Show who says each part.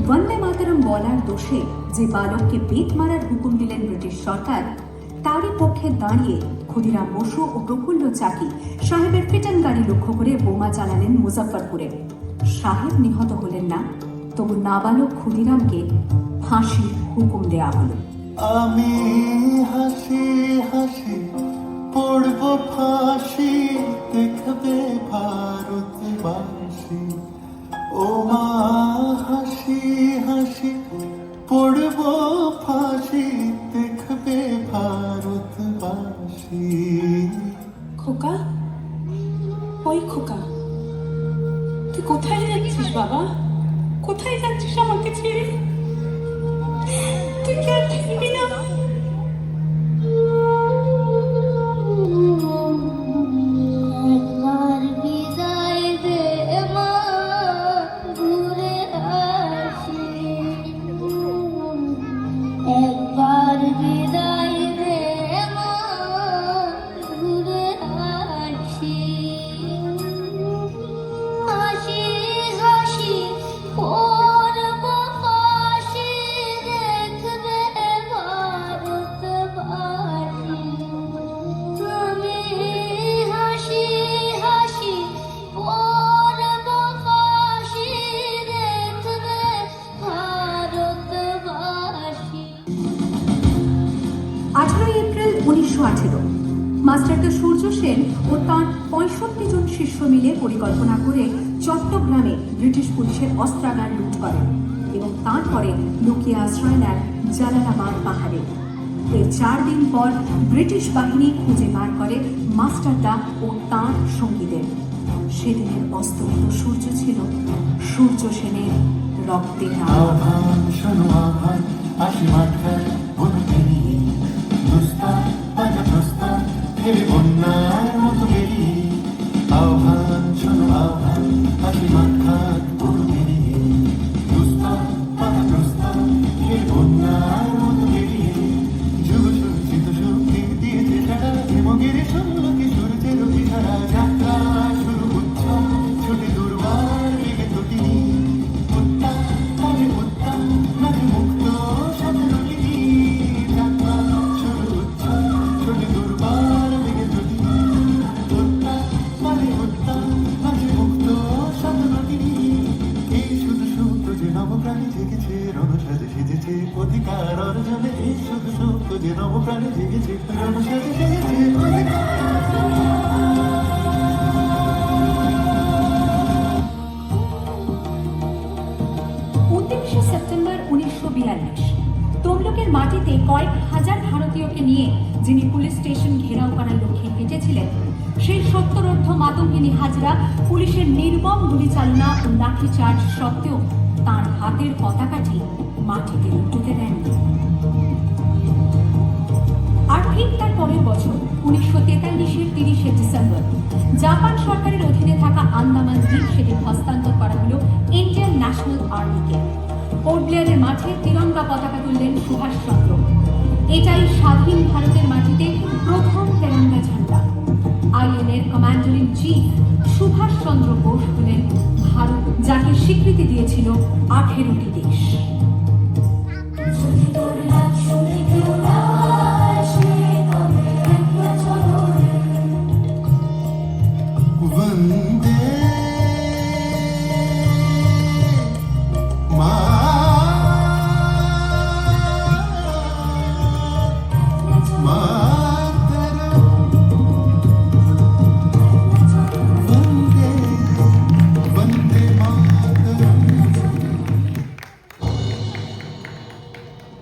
Speaker 1: বন্দে মাতরম বলার দোষে যে বালককে বেত মারার হুকুম দিলেন ব্রিটিশ সরকার, তারই পক্ষে দাঁড়িয়ে ক্ষুদিরাম বসু ও প্রফুল্ল চাকি সাহেবের ফিটন গাড়ি লক্ষ্য করে বোমা চালালেন মুজফ্ফরপুরে। সাহেব নিহত হলেন না, তবু নাবালক ক্ষুদিরামকে ফাঁসির হুকুম দেয়া হলো।
Speaker 2: আমি হাসি হাসি পড়ব ফাঁসি, দেখবে ভারতবাসী। ও মা হাসি হাসি পড়ব ফাঁসি, দেখবে ভারতবাসী।
Speaker 3: খোকা, ওই খোকা, তুই কোথায় যাচ্ছিস বাবা? কোথায় যাচ্ছিস আমাকে ছেড়ে? তুই কি আর ফিরবি না?
Speaker 4: একবার বিদায় দে মা, ঘুরে আসি। একবার বিদায় দে মা, ঘুরে আসি। হাসি হাসি পড়ব ফাঁসি, দেখবে ভারতবাসী। আমি হাসি হাসি পড়ব ফাঁসি, দেখবে ভারতবাসী।
Speaker 1: 18 এপ্রিল 1918 মাস্টারদা সূর্য সেন ও তাঁর 65 জন শিষ্য মিলে পরিকল্পনা করে চট্টগ্রামে ব্রিটিশ পুলিশের অস্ত্রাগার লুট করেন এবং তারপরে লুকিয়ে আশ্রয় নেন জালালাবাদ পাহাড়ে। এর 4 দিন পর ব্রিটিশ বাহিনী খুঁজে বার করে মাস্টারদা ও তাঁর সঙ্গীদের। সেদিনের অস্তমিত সূর্য ছিল সূর্য সেনের রক্তে রাঙা।
Speaker 2: আহ্বান শোনো আহ্বান, আসি মাথায় বনকিনি। দুস্তার বাজা প্রস্তার, ফেলে বন্যার মতো বেরিয়ে। আহ্বান শোনো আহ্বান, আসি মাথায় বনকিনি। দুস্তার বাজা প্রস্তার, ফেলে বন্যার মতো বেরিয়ে। যুগ সঞ্চিত শক্তি দিয়েছে সারা, হেমগিরি সন্ন্যতি সূর্যের অভিধারা। যাত্রা শুরু হচ্ছে, ছুটে দুর্বার বেগে তটিনী। উত্তাপ তারে উত্তাপ, নাচে মুক্ত সাথে রটিনী। যাত্রা শুরু হচ্ছে, ছুটে দুর্বার বেগে তটিনী। উত্তাপ তারে উত্তাপ, নাচে মুক্ত সাথে রটিনী। এই শুধু সত্য যে নবপ্রাণী জেগেছে, রণসাজে সেজেছে অধিকার অর্জনে। এই শুধু সত্য যে নবপ্রাণী জেগেছে, রণসাজে সেজেছে অধিকার।
Speaker 1: 29 সেপ্টেম্বর 1942 তমলুকের মাটিতে কয়েক হাজার ভারতীয়কে নিয়ে যিনি পুলিশ স্টেশন ঘেরাও করার লক্ষ্যে হেঁটেছিলেন, সেই 70 মাতঙ্গিনী হাজরা পুলিশের নির্মম গুলিচালনা ও লাঠিচার্জ সত্ত্বেও তাঁর হাতের পতাকাটি মাটিতে লুটোতে দেননি। আর ঠিক তার পরের বছর 1943-এর 30শে ডিসেম্বর জাপান সরকারের অধীনে থাকা আন্দামান দ্বীপ সেটি হস্তান্তর করা হলো ইন্ডিয়ান ন্যাশনাল আর্মিকে। পোর্ট ব্লেয়ারের মাঠে তিরঙ্গা পতাকা তুললেন সুভাষচন্দ্র। এটাই স্বাধীন ভারতের মাটিতে প্রথম তেরঙ্গা ঝান্ডা। আইএনএর commander in chief Subhash Chandra Bose হলেন ভারত, যাকে স্বীকৃতি দিয়েছিল 18টি দেশ।